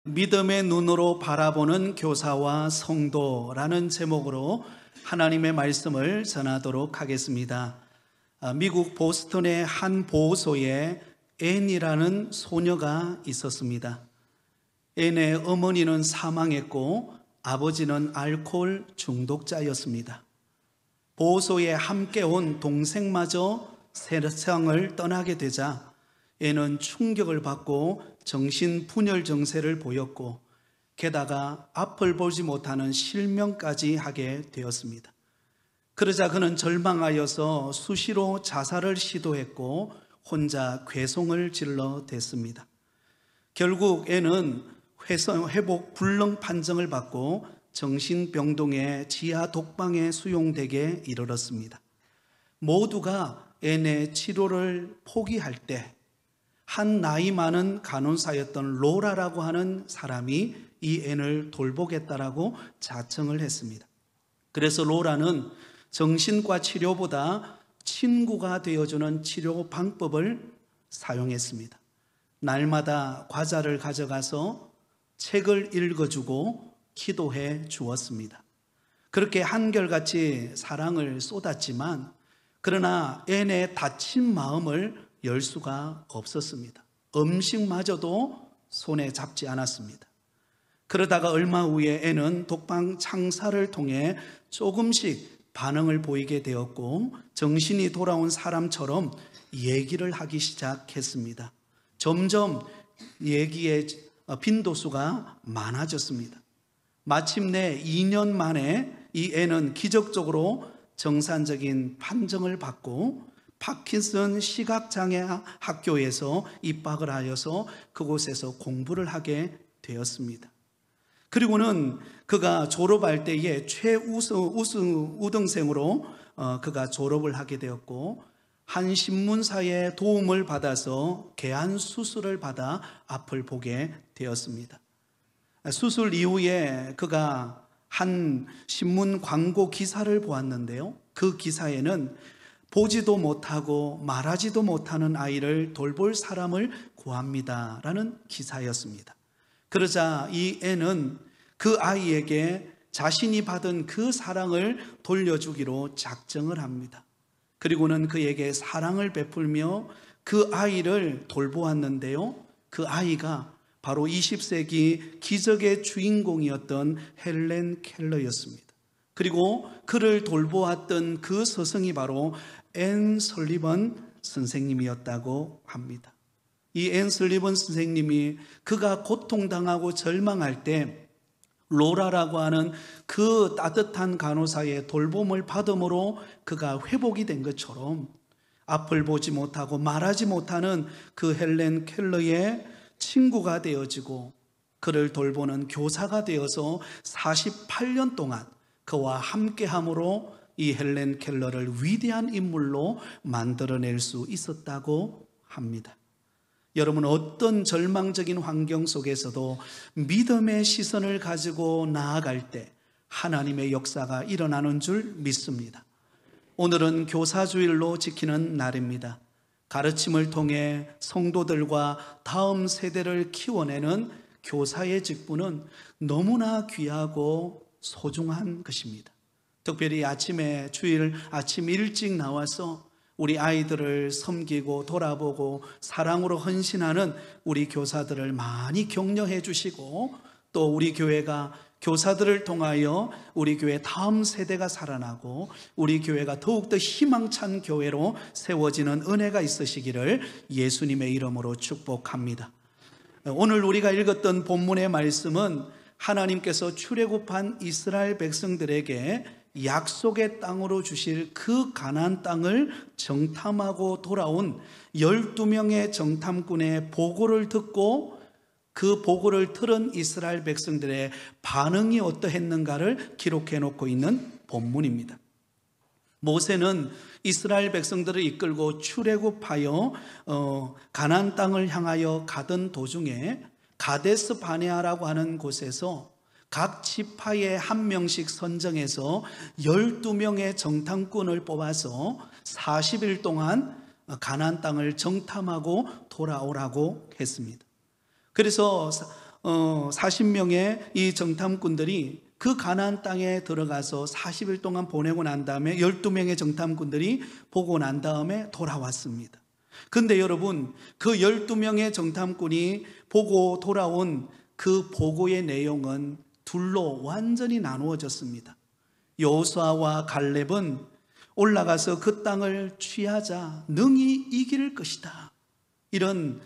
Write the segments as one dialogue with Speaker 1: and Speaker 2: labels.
Speaker 1: 믿음의 눈으로 바라보는 교사와 성도라는 제목으로 하나님의 말씀을 전하도록 하겠습니다. 미국 보스턴의 한 보호소에 앤이라는 소녀가 있었습니다. 앤의 어머니는 사망했고 아버지는 알코올 중독자였습니다. 보호소에 함께 온 동생마저 세상을 떠나게 되자 앤은 충격을 받고 정신분열 증세를 보였고 게다가 앞을 보지 못하는 실명까지 하게 되었습니다. 그러자 그는 절망하여서 수시로 자살을 시도했고 혼자 괴송을 질러댔습니다. 결국 앤은 회복 불능 판정을 받고 정신병동의 지하 독방에 수용되게 이르렀습니다. 모두가 앤의 치료를 포기할 때 한 나이 많은 간호사였던 로라라고 하는 사람이 이 앤을 돌보겠다라고 자청을 했습니다. 그래서 로라는 정신과 치료보다 친구가 되어주는 치료 방법을 사용했습니다. 날마다 과자를 가져가서 책을 읽어주고 기도해 주었습니다. 그렇게 한결같이 사랑을 쏟았지만 그러나 앤의 다친 마음을 열 수가 없었습니다. 음식마저도 손에 잡지 않았습니다. 그러다가 얼마 후에 앤은 독방 창사를 통해 조금씩 반응을 보이게 되었고 정신이 돌아온 사람처럼 얘기를 하기 시작했습니다. 점점 얘기의 빈도수가 많아졌습니다. 마침내 2년 만에 이 앤은 기적적으로 정상적인 판정을 받고 파킨슨 시각장애 학교에서 입학을 하여서 그곳에서 공부를 하게 되었습니다. 그리고는 그가 졸업할 때에 우등생으로 그가 졸업을 하게 되었고 한 신문사의 도움을 받아서 개안 수술을 받아 앞을 보게 되었습니다. 수술 이후에 그가 한 신문 광고 기사를 보았는데요. 그 기사에는 보지도 못하고 말하지도 못하는 아이를 돌볼 사람을 구합니다 라는 기사였습니다. 그러자 이 앤은 그 아이에게 자신이 받은 그 사랑을 돌려주기로 작정을 합니다. 그리고는 그에게 사랑을 베풀며 그 아이를 돌보았는데요. 그 아이가 바로 20세기 기적의 주인공이었던 헬렌 켈러였습니다. 그리고 그를 돌보았던 그 스승이 바로 앤 설리번 선생님이었다고 합니다. 이 앤 설리번 선생님이 그가 고통당하고 절망할 때 로라라고 하는 그 따뜻한 간호사의 돌봄을 받음으로 그가 회복이 된 것처럼 앞을 보지 못하고 말하지 못하는 그 헬렌 켈러의 친구가 되어지고 그를 돌보는 교사가 되어서 48년 동안 그와 함께함으로 이 헬렌 켈러를 위대한 인물로 만들어낼 수 있었다고 합니다. 여러분, 어떤 절망적인 환경 속에서도 믿음의 시선을 가지고 나아갈 때 하나님의 역사가 일어나는 줄 믿습니다. 오늘은 교사주일로 지키는 날입니다. 가르침을 통해 성도들과 다음 세대를 키워내는 교사의 직분은 너무나 귀하고 소중한 것입니다. 특별히 아침에 주일 아침 일찍 나와서 우리 아이들을 섬기고 돌아보고 사랑으로 헌신하는 우리 교사들을 많이 격려해 주시고 또 우리 교회가 교사들을 통하여 우리 교회 다음 세대가 살아나고 우리 교회가 더욱더 희망찬 교회로 세워지는 은혜가 있으시기를 예수님의 이름으로 축복합니다. 오늘 우리가 읽었던 본문의 말씀은 하나님께서 출애굽한 이스라엘 백성들에게 약속의 땅으로 주실 그 가나안 땅을 정탐하고 돌아온 12명의 정탐꾼의 보고를 듣고 그 보고를 들은 이스라엘 백성들의 반응이 어떠했는가를 기록해 놓고 있는 본문입니다. 모세는 이스라엘 백성들을 이끌고 출애굽하여 가나안 땅을 향하여 가던 도중에 가데스 바네아라고 하는 곳에서 각 지파에 한 명씩 선정해서 12명의 정탐꾼을 뽑아서 40일 동안 가나안 땅을 정탐하고 돌아오라고 했습니다. 그래서 40명의 이 정탐꾼들이 그 가나안 땅에 들어가서 40일 동안 보내고 난 다음에 12명의 정탐꾼들이 보고 난 다음에 돌아왔습니다. 근데 여러분, 그 12명의 정탐꾼이 보고 돌아온 그 보고의 내용은 둘로 완전히 나누어졌습니다. 여호수아와 갈렙은 올라가서 그 땅을 취하자 능히 이길 것이다, 이런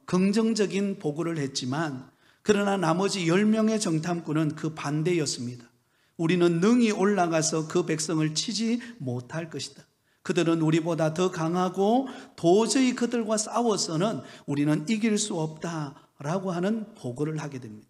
Speaker 1: 긍정적인 보고를 했지만, 그러나 나머지 10명의 정탐꾼은 그 반대였습니다. 우리는 능히 올라가서 그 백성을 치지 못할 것이다. 그들은 우리보다 더 강하고 도저히 그들과 싸워서는 우리는 이길 수 없다라고 하는 보고를 하게 됩니다.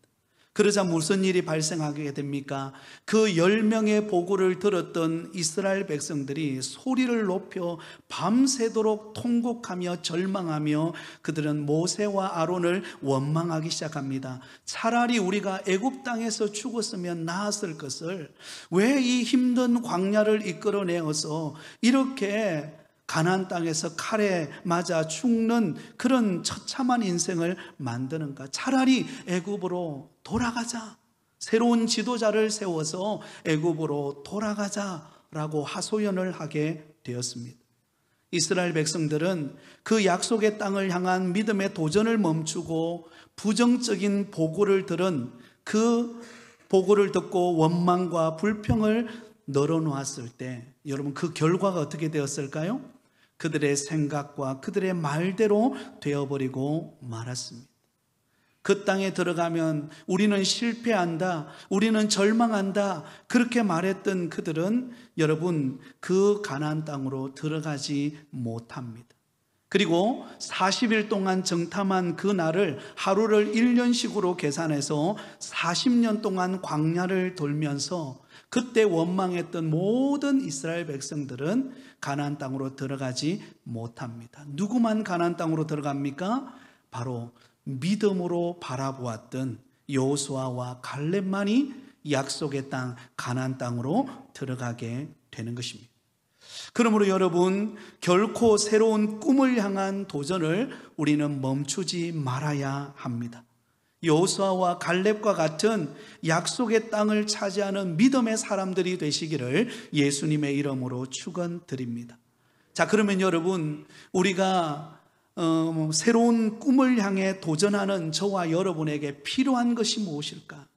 Speaker 1: 그러자 무슨 일이 발생하게 됩니까? 그 10명의 보고를 들었던 이스라엘 백성들이 소리를 높여 밤새도록 통곡하며 절망하며 그들은 모세와 아론을 원망하기 시작합니다. 차라리 우리가 애굽 땅에서 죽었으면 나았을 것을 왜 이 힘든 광야를 이끌어내어서 이렇게 가나안 땅에서 칼에 맞아 죽는 그런 처참한 인생을 만드는가? 차라리 애굽으로 돌아가자, 새로운 지도자를 세워서 애굽으로 돌아가자라고 하소연을 하게 되었습니다. 이스라엘 백성들은 그 약속의 땅을 향한 믿음의 도전을 멈추고 부정적인 보고를 들은 그 보고를 듣고 원망과 불평을 널어놓았을 때, 여러분, 그 결과가 어떻게 되었을까요? 그들의 생각과 그들의 말대로 되어버리고 말았습니다. 그 땅에 들어가면 우리는 실패한다, 우리는 절망한다, 그렇게 말했던 그들은 여러분, 그 가나안 땅으로 들어가지 못합니다. 그리고 40일 동안 정탐한 그 날을 하루를 1년씩으로 계산해서 40년 동안 광야를 돌면서 그때 원망했던 모든 이스라엘 백성들은 가나안 땅으로 들어가지 못합니다. 누구만 가나안 땅으로 들어갑니까? 바로 믿음으로 바라보았던 여호수아와 갈렙만이 약속의 땅 가나안 땅으로 들어가게 되는 것입니다. 그러므로 여러분, 결코 새로운 꿈을 향한 도전을 우리는 멈추지 말아야 합니다. 여호수아와 갈렙과 같은 약속의 땅을 차지하는 믿음의 사람들이 되시기를 예수님의 이름으로 축원드립니다. 자, 그러면 여러분, 우리가 새로운 꿈을 향해 도전하는 저와 여러분에게 필요한 것이 무엇일까?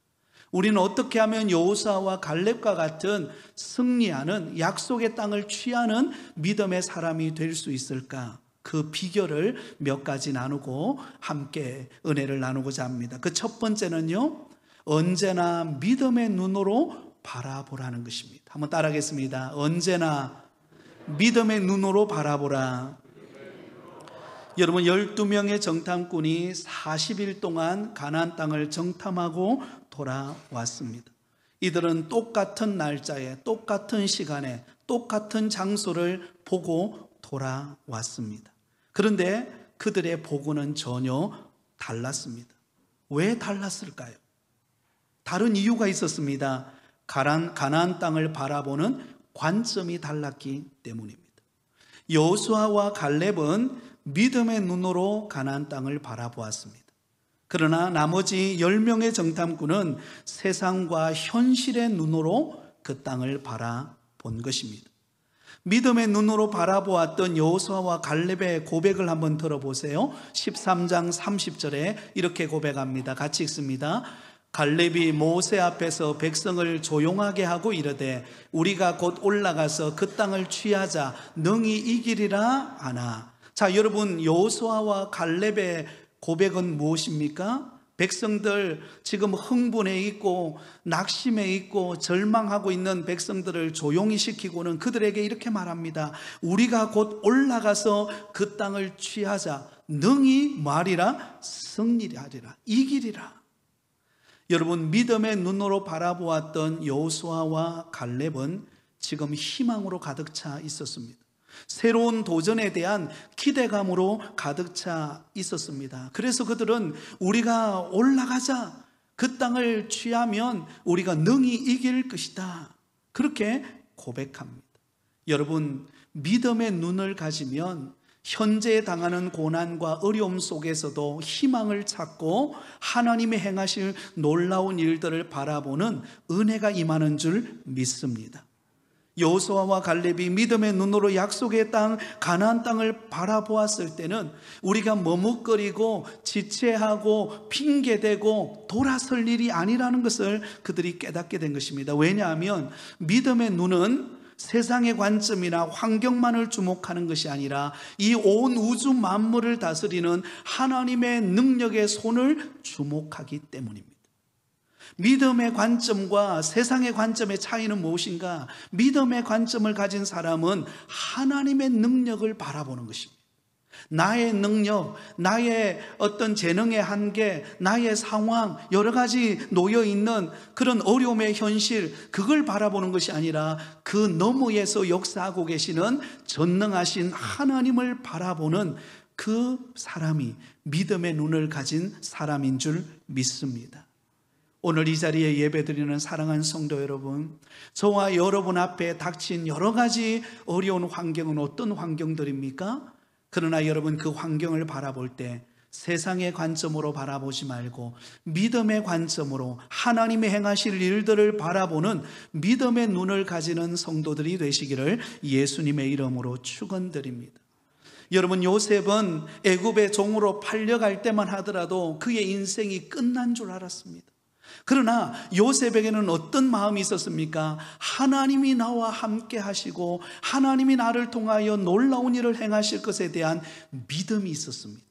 Speaker 1: 우리는 어떻게 하면 여호수아와 갈렙과 같은 승리하는 약속의 땅을 취하는 믿음의 사람이 될 수 있을까? 그 비결을 몇 가지 나누고 함께 은혜를 나누고자 합니다. 그 첫 번째는요, 언제나 믿음의 눈으로 바라보라는 것입니다. 한번 따라하겠습니다. 언제나 믿음의 눈으로 바라보라. 여러분, 12명의 정탐꾼이 40일 동안 가나안 땅을 정탐하고 돌아왔습니다. 이들은 똑같은 날짜에, 똑같은 시간에, 똑같은 장소를 보고 돌아왔습니다. 그런데 그들의 보고는 전혀 달랐습니다. 왜 달랐을까요? 다른 이유가 있었습니다. 가나안 땅을 바라보는 관점이 달랐기 때문입니다. 여호수아와 갈렙은 믿음의 눈으로 가나안 땅을 바라보았습니다. 그러나 나머지 10명의 정탐꾼은 세상과 현실의 눈으로 그 땅을 바라본 것입니다. 믿음의 눈으로 바라보았던 여호수아와 갈렙의 고백을 한번 들어보세요. 13장 30절에 이렇게 고백합니다. 같이 읽습니다. 갈렙이 모세 앞에서 백성을 조용하게 하고 이르되 우리가 곧 올라가서 그 땅을 취하자 능히 이기리라 하나. 자, 여러분, 여호수아와 갈렙의 고백은 무엇입니까? 백성들 지금 흥분해 있고 낙심해 있고 절망하고 있는 백성들을 조용히 시키고는 그들에게 이렇게 말합니다. 우리가 곧 올라가서 그 땅을 취하자 능히 말이라 승리하리라, 이기리라. 여러분, 믿음의 눈으로 바라보았던 여호수아와 갈렙은 지금 희망으로 가득 차 있었습니다. 새로운 도전에 대한 기대감으로 가득 차 있었습니다. 그래서 그들은 우리가 올라가자, 그 땅을 취하면 우리가 능히 이길 것이다, 그렇게 고백합니다. 여러분, 믿음의 눈을 가지면 현재 당하는 고난과 어려움 속에서도 희망을 찾고 하나님의 행하실 놀라운 일들을 바라보는 은혜가 임하는 줄 믿습니다. 여호수아와 갈렙이 믿음의 눈으로 약속의 땅 가나안 땅을 바라보았을 때는 우리가 머뭇거리고 지체하고 핑계대고 돌아설 일이 아니라는 것을 그들이 깨닫게 된 것입니다. 왜냐하면 믿음의 눈은 세상의 관점이나 환경만을 주목하는 것이 아니라 이 온 우주 만물을 다스리는 하나님의 능력의 손을 주목하기 때문입니다. 믿음의 관점과 세상의 관점의 차이는 무엇인가? 믿음의 관점을 가진 사람은 하나님의 능력을 바라보는 것입니다. 나의 능력, 나의 어떤 재능의 한계, 나의 상황, 여러 가지 놓여있는 그런 어려움의 현실, 그걸 바라보는 것이 아니라 그 너머에서 역사하고 계시는 전능하신 하나님을 바라보는 그 사람이 믿음의 눈을 가진 사람인 줄 믿습니다. 오늘 이 자리에 예배드리는 사랑하는 성도 여러분, 저와 여러분 앞에 닥친 여러 가지 어려운 환경은 어떤 환경들입니까? 그러나 여러분, 그 환경을 바라볼 때 세상의 관점으로 바라보지 말고 믿음의 관점으로 하나님의 행하실 일들을 바라보는 믿음의 눈을 가지는 성도들이 되시기를 예수님의 이름으로 축원드립니다. 여러분, 요셉은 애굽의 종으로 팔려갈 때만 하더라도 그의 인생이 끝난 줄 알았습니다. 그러나 요셉에게는 어떤 마음이 있었습니까? 하나님이 나와 함께 하시고 하나님이 나를 통하여 놀라운 일을 행하실 것에 대한 믿음이 있었습니다.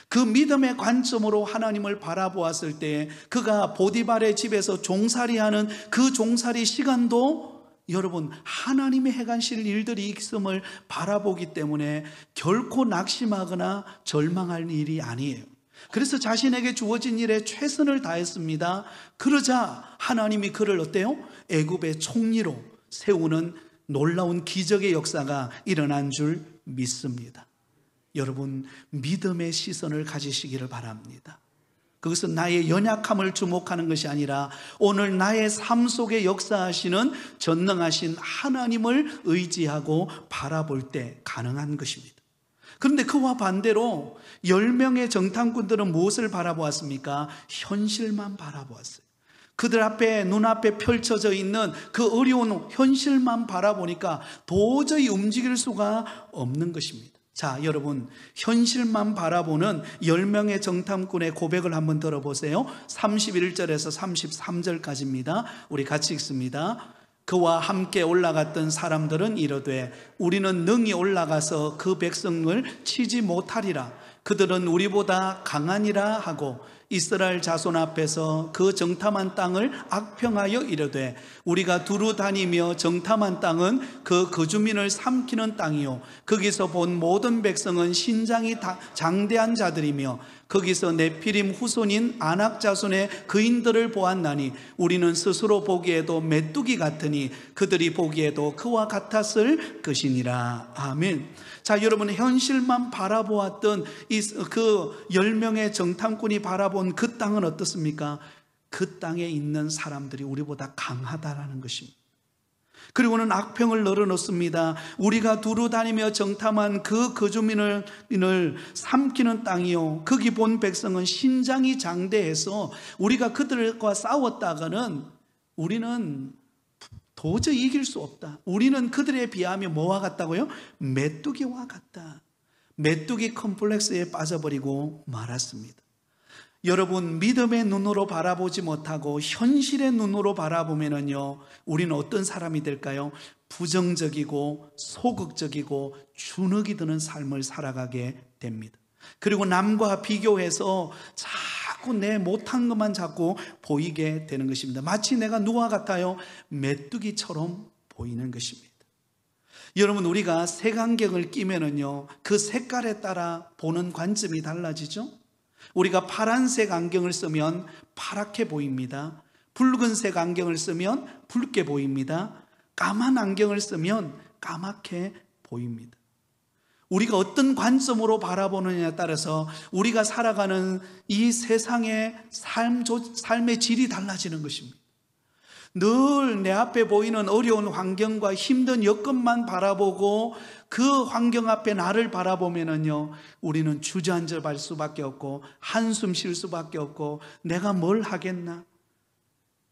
Speaker 1: 그 믿음의 관점으로 하나님을 바라보았을 때 그가 보디발의 집에서 종살이하는 그 종살이 시간도 여러분, 하나님의 행하실 일들이 있음을 바라보기 때문에 결코 낙심하거나 절망할 일이 아니에요. 그래서 자신에게 주어진 일에 최선을 다했습니다. 그러자 하나님이 그를 어때요? 애굽의 총리로 세우는 놀라운 기적의 역사가 일어난 줄 믿습니다. 여러분, 믿음의 시선을 가지시기를 바랍니다. 그것은 나의 연약함을 주목하는 것이 아니라 오늘 나의 삶 속에 역사하시는 전능하신 하나님을 의지하고 바라볼 때 가능한 것입니다. 그런데 그와 반대로 10명의 정탐꾼들은 무엇을 바라보았습니까? 현실만 바라보았어요. 그들 앞에, 눈앞에 펼쳐져 있는 그 어려운 현실만 바라보니까 도저히 움직일 수가 없는 것입니다. 자, 여러분, 현실만 바라보는 10명의 정탐꾼의 고백을 한번 들어보세요. 31절에서 33절까지입니다. 우리 같이 읽습니다. 그와 함께 올라갔던 사람들은 이르되 우리는 능히 올라가서 그 백성을 치지 못하리라. 그들은 우리보다 강하니라 하고 이스라엘 자손 앞에서 그 정탐한 땅을 악평하여 이르되 우리가 두루 다니며 정탐한 땅은 그 거주민을 삼키는 땅이요 거기서 본 모든 백성은 신장이 장대한 자들이며 거기서 네피림 후손인 아낙 자손의 거인들을 보았나니 우리는 스스로 보기에도 메뚜기 같으니 그들이 보기에도 그와 같았을 것이니라. 아멘. 자, 여러분, 현실만 바라보았던 그 10명의 정탐꾼이 바라본 그 땅은 어떻습니까? 그 땅에 있는 사람들이 우리보다 강하다라는 것입니다. 그리고는 악평을 늘어놓습니다. 우리가 두루 다니며 정탐한 그 거주민을 삼키는 땅이요 거기 본 백성은 신장이 장대해서 우리가 그들과 싸웠다가는 우리는 도저히 이길 수 없다. 우리는 그들에 비하면 뭐와 같다고요? 메뚜기와 같다. 메뚜기 컴플렉스에 빠져버리고 말았습니다. 여러분, 믿음의 눈으로 바라보지 못하고 현실의 눈으로 바라보면은요, 우리는 어떤 사람이 될까요? 부정적이고 소극적이고 주눅이 드는 삶을 살아가게 됩니다. 그리고 남과 비교해서 자꾸 내 못한 것만 자꾸 보이게 되는 것입니다. 마치 내가 누구와 같아요? 메뚜기처럼 보이는 것입니다. 여러분, 우리가 색안경을 끼면은요, 그 색깔에 따라 보는 관점이 달라지죠? 우리가 파란색 안경을 쓰면 파랗게 보입니다. 붉은색 안경을 쓰면 붉게 보입니다. 까만 안경을 쓰면 까맣게 보입니다. 우리가 어떤 관점으로 바라보느냐에 따라서 우리가 살아가는 이 세상의 삶의 질이 달라지는 것입니다. 늘 내 앞에 보이는 어려운 환경과 힘든 여건만 바라보고 그 환경 앞에 나를 바라보면은요, 우리는 주저앉아 수밖에 없고 한숨 쉴 수밖에 없고 내가 뭘 하겠나?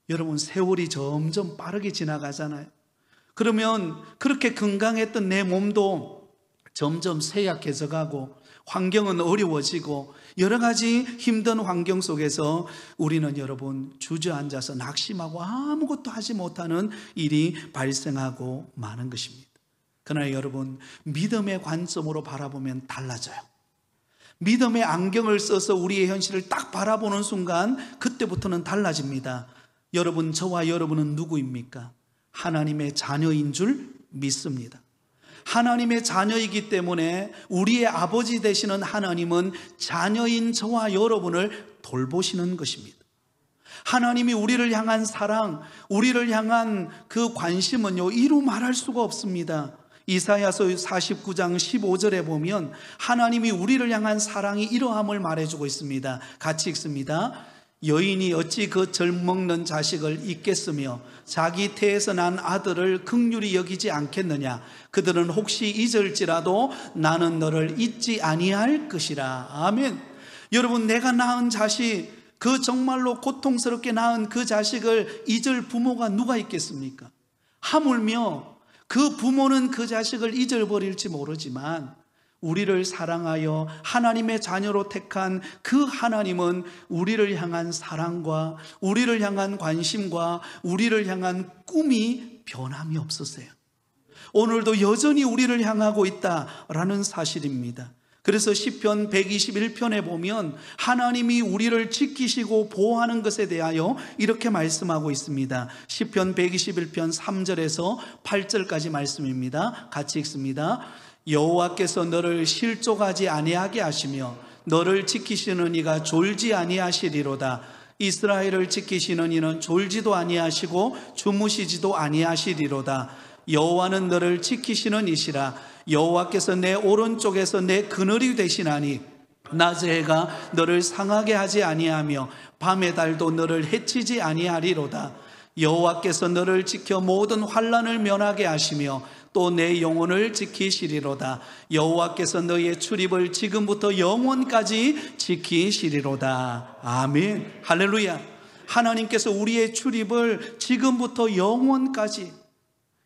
Speaker 1: 여러분, 세월이 점점 빠르게 지나가잖아요. 그러면 그렇게 건강했던 내 몸도 점점 쇠약해져 가고 환경은 어려워지고 여러 가지 힘든 환경 속에서 우리는 여러분 주저앉아서 낙심하고 아무것도 하지 못하는 일이 발생하고 마는 것입니다. 그러나 여러분, 믿음의 관점으로 바라보면 달라져요. 믿음의 안경을 써서 우리의 현실을 딱 바라보는 순간 그때부터는 달라집니다. 여러분, 저와 여러분은 누구입니까? 하나님의 자녀인 줄 믿습니다. 하나님의 자녀이기 때문에 우리의 아버지 되시는 하나님은 자녀인 저와 여러분을 돌보시는 것입니다. 하나님이 우리를 향한 사랑, 우리를 향한 그 관심은요, 이루 말할 수가 없습니다. 이사야서 49장 15절에 보면 하나님이 우리를 향한 사랑이 이러함을 말해주고 있습니다. 같이 읽습니다. 여인이 어찌 그 젖먹는 자식을 잊겠으며 자기 태에서 난 아들을 긍휼히 여기지 않겠느냐. 그들은 혹시 잊을지라도 나는 너를 잊지 아니할 것이라. 아멘. 여러분, 내가 낳은 자식, 그 정말로 고통스럽게 낳은 그 자식을 잊을 부모가 누가 있겠습니까? 하물며 그 부모는 그 자식을 잊어버릴지 모르지만 우리를 사랑하여 하나님의 자녀로 택한 그 하나님은 우리를 향한 사랑과 우리를 향한 관심과 우리를 향한 꿈이 변함이 없으세요. 오늘도 여전히 우리를 향하고 있다라는 사실입니다. 그래서 시편 121편에 보면 하나님이 우리를 지키시고 보호하는 것에 대하여 이렇게 말씀하고 있습니다. 시편 121편 3절에서 8절까지 말씀입니다. 같이 읽습니다. 여호와께서 너를 실족하지 아니하게 하시며 너를 지키시는 이가 졸지 아니하시리로다. 이스라엘을 지키시는 이는 졸지도 아니하시고 주무시지도 아니하시리로다. 여호와는 너를 지키시는 이시라. 여호와께서 내 오른쪽에서 내 그늘이 되시나니 낮의 해가 너를 상하게 하지 아니하며 밤의 달도 너를 해치지 아니하리로다. 여호와께서 너를 지켜 모든 환난을 면하게 하시며 또 내 영혼을 지키시리로다. 여호와께서 너의 출입을 지금부터 영원까지 지키시리로다. 아멘. 할렐루야. 하나님께서 우리의 출입을 지금부터 영원까지,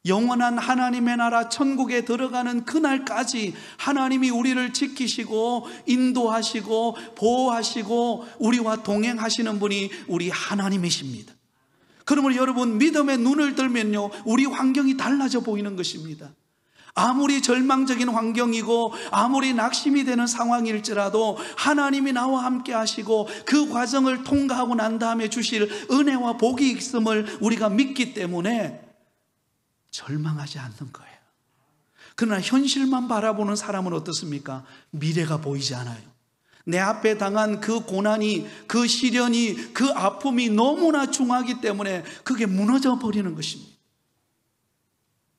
Speaker 1: 영원한 하나님의 나라 천국에 들어가는 그날까지 하나님이 우리를 지키시고 인도하시고 보호하시고 우리와 동행하시는 분이 우리 하나님이십니다. 그러므로 여러분, 믿음의 눈을 들면요, 우리 환경이 달라져 보이는 것입니다. 아무리 절망적인 환경이고 아무리 낙심이 되는 상황일지라도 하나님이 나와 함께 하시고 그 과정을 통과하고 난 다음에 주실 은혜와 복이 있음을 우리가 믿기 때문에 절망하지 않는 거예요. 그러나 현실만 바라보는 사람은 어떻습니까? 미래가 보이지 않아요. 내 앞에 당한 그 고난이, 그 시련이, 그 아픔이 너무나 중하기 때문에 그게 무너져 버리는 것입니다.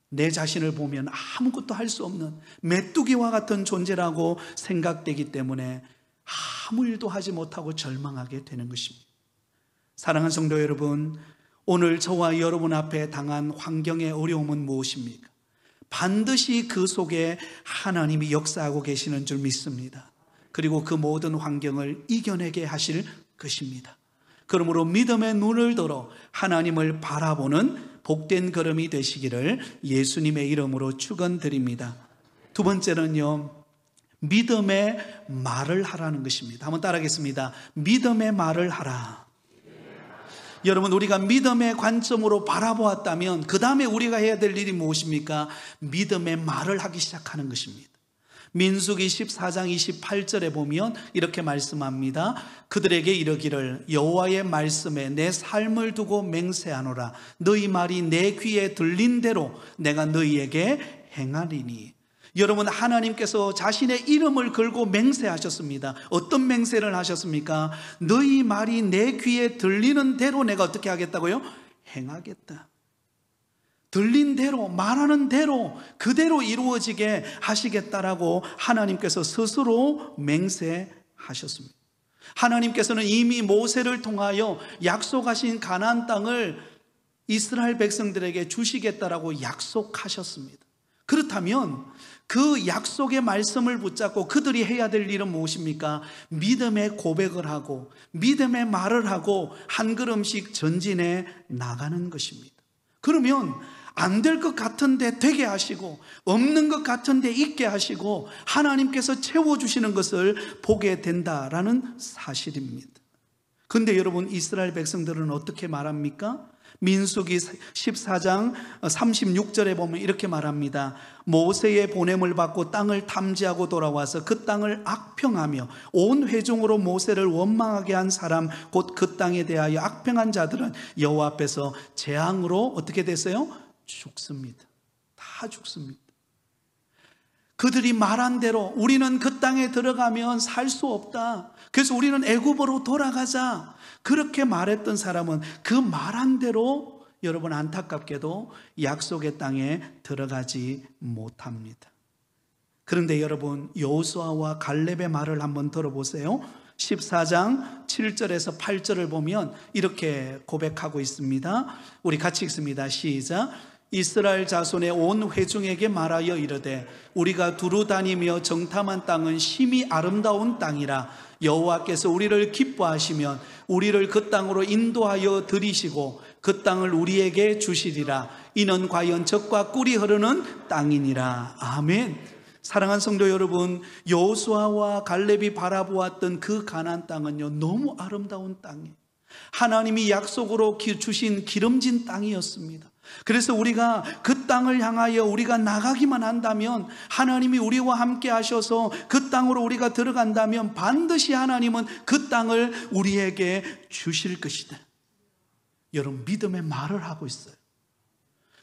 Speaker 1: 내 자신을 보면 아무것도 할 수 없는 메뚜기와 같은 존재라고 생각되기 때문에 아무 일도 하지 못하고 절망하게 되는 것입니다. 사랑하는 성도 여러분, 오늘 저와 여러분 앞에 당한 환경의 어려움은 무엇입니까? 반드시 그 속에 하나님이 역사하고 계시는 줄 믿습니다. 그리고 그 모든 환경을 이겨내게 하실 것입니다. 그러므로 믿음의 눈을 들어 하나님을 바라보는 복된 걸음이 되시기를 예수님의 이름으로 축원드립니다. 두 번째는요, 믿음의 말을 하라는 것입니다. 한번 따라하겠습니다. 믿음의 말을 하라. 여러분, 우리가 믿음의 관점으로 바라보았다면 그 다음에 우리가 해야 될 일이 무엇입니까? 믿음의 말을 하기 시작하는 것입니다. 민수기 14장 28절에 보면 이렇게 말씀합니다. 그들에게 이르기를 여호와의 말씀에 내 삶을 두고 맹세하노라. 너희 말이 내 귀에 들린 대로 내가 너희에게 행하리니. 여러분, 하나님께서 자신의 이름을 걸고 맹세하셨습니다. 어떤 맹세를 하셨습니까? 너희 말이 내 귀에 들리는 대로 내가 어떻게 하겠다고요? 행하겠다. 들린 대로, 말하는 대로 그대로 이루어지게 하시겠다라고 하나님께서 스스로 맹세하셨습니다. 하나님께서는 이미 모세를 통하여 약속하신 가나안 땅을 이스라엘 백성들에게 주시겠다라고 약속하셨습니다. 그렇다면 그 약속의 말씀을 붙잡고 그들이 해야 될 일은 무엇입니까? 믿음의 고백을 하고 믿음의 말을 하고 한 걸음씩 전진해 나가는 것입니다. 그러면 안 될 것 같은데 되게 하시고 없는 것 같은데 있게 하시고 하나님께서 채워주시는 것을 보게 된다라는 사실입니다. 그런데 여러분, 이스라엘 백성들은 어떻게 말합니까? 민수기 14장 36절에 보면 이렇게 말합니다. 모세의 보냄을 받고 땅을 탐지하고 돌아와서 그 땅을 악평하며 온 회중으로 모세를 원망하게 한 사람 곧 그 땅에 대하여 악평한 자들은 여호와 앞에서 재앙으로 어떻게 됐어요? 죽습니다. 다 죽습니다. 그들이 말한 대로 우리는 그 땅에 들어가면 살 수 없다, 그래서 우리는 애굽으로 돌아가자, 그렇게 말했던 사람은 그 말한 대로 여러분 안타깝게도 약속의 땅에 들어가지 못합니다. 그런데 여러분, 여호수아와 갈렙의 말을 한번 들어보세요. 14장 7절에서 8절을 보면 이렇게 고백하고 있습니다. 우리 같이 읽습니다. 시작. 이스라엘 자손의 온 회중에게 말하여 이르되 우리가 두루 다니며 정탐한 땅은 심히 아름다운 땅이라 여호와께서 우리를 기뻐하시면 우리를 그 땅으로 인도하여 들이시고 그 땅을 우리에게 주시리라. 이는 과연 젖과 꿀이 흐르는 땅이니라. 아멘. 사랑하는 성도 여러분, 여호수아와 갈렙이 바라보았던 그 가나안 땅은요, 너무 아름다운 땅이에요. 하나님이 약속으로 주신 기름진 땅이었습니다. 그래서 우리가 그 땅을 향하여 우리가 나가기만 한다면, 하나님이 우리와 함께 하셔서 그 땅으로 우리가 들어간다면 반드시 하나님은 그 땅을 우리에게 주실 것이다. 여러분, 믿음의 말을 하고 있어요.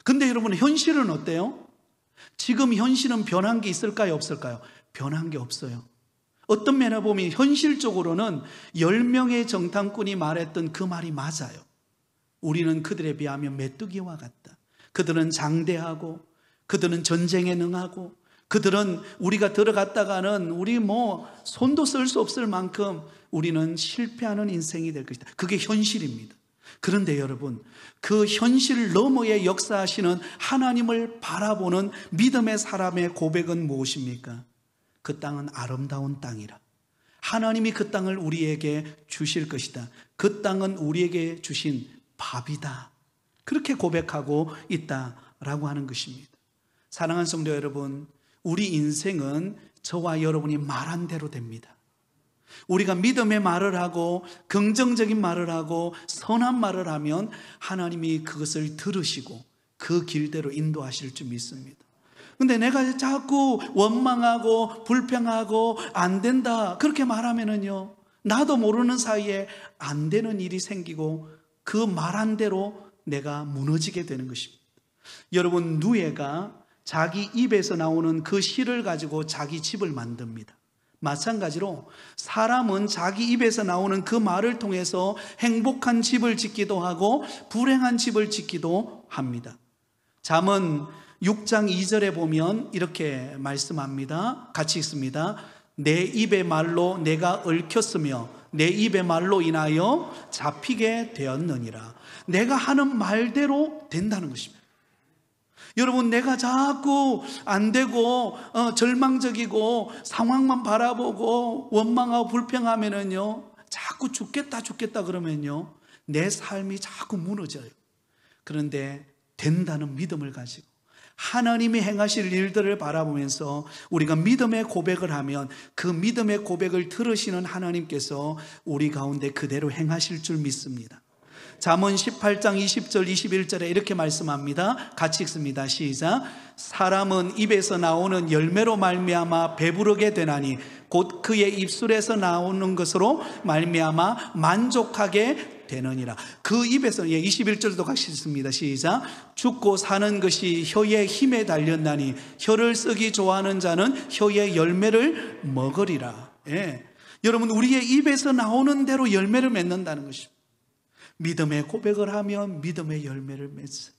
Speaker 1: 근데 여러분, 현실은 어때요? 지금 현실은 변한 게 있을까요? 없을까요? 변한 게 없어요. 어떤 면에 보면 현실적으로는 10명의 정탐꾼이 말했던 그 말이 맞아요. 우리는 그들에 비하면 메뚜기와 같다. 그들은 장대하고 그들은 전쟁에 능하고 그들은 우리가 들어갔다가는 우리 손도 쓸 수 없을 만큼 우리는 실패하는 인생이 될 것이다. 그게 현실입니다. 그런데 여러분, 그 현실 너머에 역사하시는 하나님을 바라보는 믿음의 사람의 고백은 무엇입니까? 그 땅은 아름다운 땅이라. 하나님이 그 땅을 우리에게 주실 것이다. 그 땅은 우리에게 주신 밥이다. 그렇게 고백하고 있다라고 하는 것입니다. 사랑하는 성도 여러분, 우리 인생은 저와 여러분이 말한 대로 됩니다. 우리가 믿음의 말을 하고 긍정적인 말을 하고 선한 말을 하면 하나님이 그것을 들으시고 그 길대로 인도하실 줄 믿습니다. 근데 내가 자꾸 원망하고 불평하고 안 된다 그렇게 말하면은요, 나도 모르는 사이에 안 되는 일이 생기고 그 말한 대로 내가 무너지게 되는 것입니다. 여러분, 누에가 자기 입에서 나오는 그 실을 가지고 자기 집을 만듭니다. 마찬가지로 사람은 자기 입에서 나오는 그 말을 통해서 행복한 집을 짓기도 하고 불행한 집을 짓기도 합니다. 잠언 6장 2절에 보면 이렇게 말씀합니다. 같이 읽습니다. 내 입의 말로 내가 얽혔으며 내 입의 말로 인하여 잡히게 되었느니라. 내가 하는 말대로 된다는 것입니다. 여러분, 내가 자꾸 안 되고 절망적이고 상황만 바라보고 원망하고 불평하면은요, 자꾸 죽겠다 그러면요, 내 삶이 자꾸 무너져요. 그런데 된다는 믿음을 가지고 하나님이 행하실 일들을 바라보면서 우리가 믿음의 고백을 하면 그 믿음의 고백을 들으시는 하나님께서 우리 가운데 그대로 행하실 줄 믿습니다. 잠언 18장 20절 21절에 이렇게 말씀합니다. 같이 읽습니다. 시작. 사람은 입에서 나오는 열매로 말미암아 배부르게 되나니 곧 그의 입술에서 나오는 것으로 말미암아 만족하게 되느니라. 그 입에서 21절도 같이 읽습니다. 시작. 죽고 사는 것이 혀의 힘에 달렸나니 혀를 쓰기 좋아하는 자는 혀의 열매를 먹으리라. 예. 여러분, 우리의 입에서 나오는 대로 열매를 맺는다는 것입니다. 믿음의 고백을 하면 믿음의 열매를 맺어요.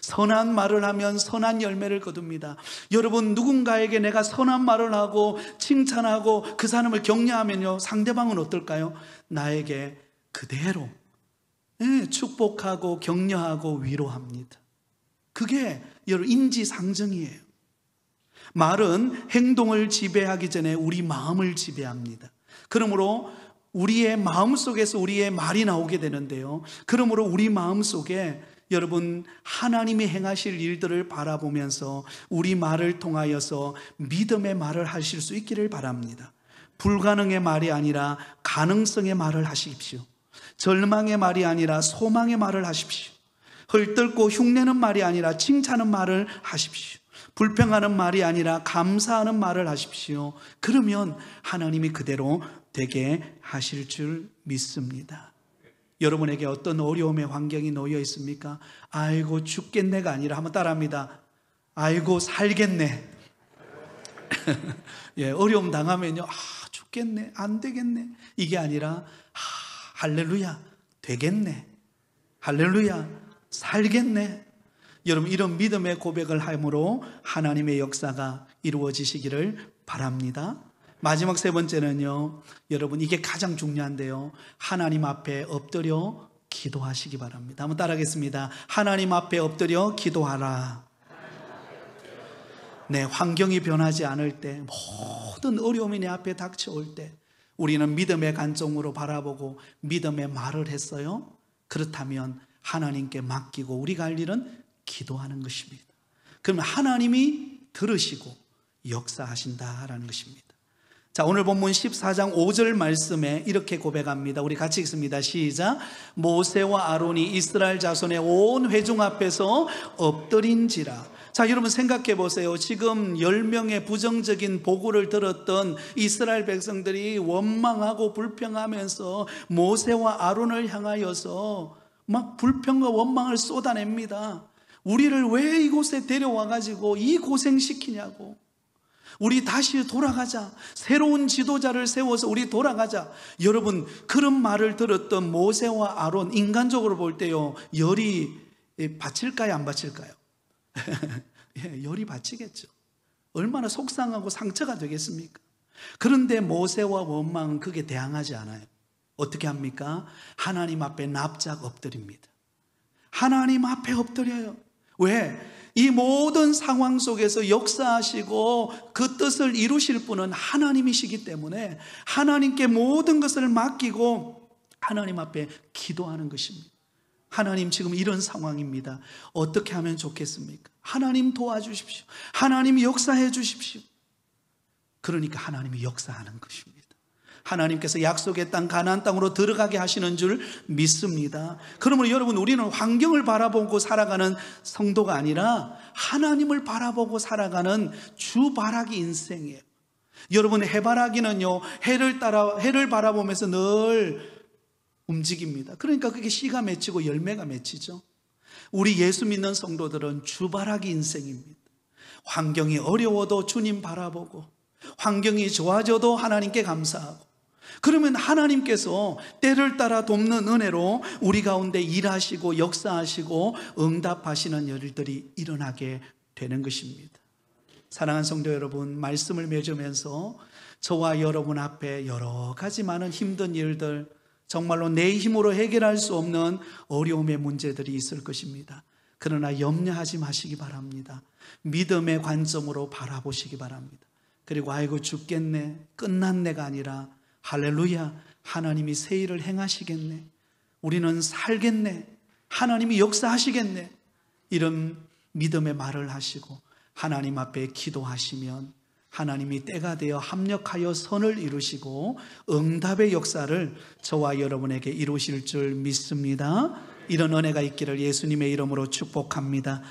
Speaker 1: 선한 말을 하면 선한 열매를 거둡니다. 여러분, 누군가에게 내가 선한 말을 하고 칭찬하고 그 사람을 격려하면요, 상대방은 어떨까요? 나에게 그대로 축복하고 격려하고 위로합니다. 그게 여러분 인지상정이에요. 말은 행동을 지배하기 전에 우리 마음을 지배합니다. 그러므로 우리의 마음 속에서 우리의 말이 나오게 되는데요. 그러므로 우리 마음 속에 여러분 하나님이 행하실 일들을 바라보면서 우리 말을 통하여서 믿음의 말을 하실 수 있기를 바랍니다. 불가능의 말이 아니라 가능성의 말을 하십시오. 절망의 말이 아니라 소망의 말을 하십시오. 헐뜯고 흉내는 말이 아니라 칭찬하는 말을 하십시오. 불평하는 말이 아니라 감사하는 말을 하십시오. 그러면 하나님이 그대로 되게 하실 줄 믿습니다. 여러분에게 어떤 어려움의 환경이 놓여 있습니까? 아이고 죽겠네가 아니라 한번 따라합니다. 아이고 살겠네. 예, 어려움 당하면요, 죽겠네, 안 되겠네, 이게 아니라 할렐루야, 되겠네, 할렐루야, 살겠네. 여러분 이런 믿음의 고백을 함으로 하나님의 역사가 이루어지시기를 바랍니다. 마지막 세 번째는요, 여러분 이게 가장 중요한데요, 하나님 앞에 엎드려 기도하시기 바랍니다. 한번 따라하겠습니다. 하나님 앞에 엎드려 기도하라. 네, 환경이 변하지 않을 때, 모든 어려움이 내 앞에 닥쳐올 때 우리는 믿음의 관점으로 바라보고 믿음의 말을 했어요. 그렇다면 하나님께 맡기고 우리가 할 일은 기도하는 것입니다. 그러면 하나님이 들으시고 역사하신다라는 것입니다. 자, 오늘 본문 14장 5절 말씀에 이렇게 고백합니다. 우리 같이 읽습니다. 시작. 모세와 아론이 이스라엘 자손의 온 회중 앞에서 엎드린지라. 자, 여러분 생각해 보세요. 지금 10명의 부정적인 보고를 들었던 이스라엘 백성들이 원망하고 불평하면서 모세와 아론을 향하여서 막 불평과 원망을 쏟아냅니다. 우리를 왜 이곳에 데려와 가지고 이 고생시키냐고. 우리 다시 돌아가자. 새로운 지도자를 세워서 우리 돌아가자. 여러분 그런 말을 들었던 모세와 아론, 인간적으로 볼 때요, 열이 받칠까요, 안 받칠까요? 예, 열이 받치겠죠. 얼마나 속상하고 상처가 되겠습니까? 그런데 모세와 원망은 그게 대항하지 않아요. 어떻게 합니까? 하나님 앞에 납작 엎드립니다. 하나님 앞에 엎드려요. 왜? 이 모든 상황 속에서 역사하시고 그 뜻을 이루실 분은 하나님이시기 때문에 하나님께 모든 것을 맡기고 하나님 앞에 기도하는 것입니다. 하나님 지금 이런 상황입니다. 어떻게 하면 좋겠습니까? 하나님 도와주십시오. 하나님 역사해 주십시오. 그러니까 하나님이 역사하는 것입니다. 하나님께서 약속의 땅 가나안 땅으로 들어가게 하시는 줄 믿습니다. 그러므로 여러분 우리는 환경을 바라보고 살아가는 성도가 아니라 하나님을 바라보고 살아가는 주바라기 인생이에요. 여러분 해바라기는요, 해를 바라보면서 늘 움직입니다. 그러니까 그게 씨가 맺히고 열매가 맺히죠. 우리 예수 믿는 성도들은 주바라기 인생입니다. 환경이 어려워도 주님 바라보고 환경이 좋아져도 하나님께 감사하고, 그러면 하나님께서 때를 따라 돕는 은혜로 우리 가운데 일하시고 역사하시고 응답하시는 일들이 일어나게 되는 것입니다. 사랑하는 성도 여러분, 말씀을 맺으면서 저와 여러분 앞에 여러 가지 많은 힘든 일들, 정말로 내 힘으로 해결할 수 없는 어려움의 문제들이 있을 것입니다. 그러나 염려하지 마시기 바랍니다. 믿음의 관점으로 바라보시기 바랍니다. 그리고 아이고 죽겠네, 끝났네가 아니라 할렐루야, 하나님이 새 일을 행하시겠네, 우리는 살겠네, 하나님이 역사하시겠네, 이런 믿음의 말을 하시고 하나님 앞에 기도하시면 하나님이 때가 되어 합력하여 선을 이루시고 응답의 역사를 저와 여러분에게 이루실 줄 믿습니다. 이런 은혜가 있기를 예수님의 이름으로 축복합니다.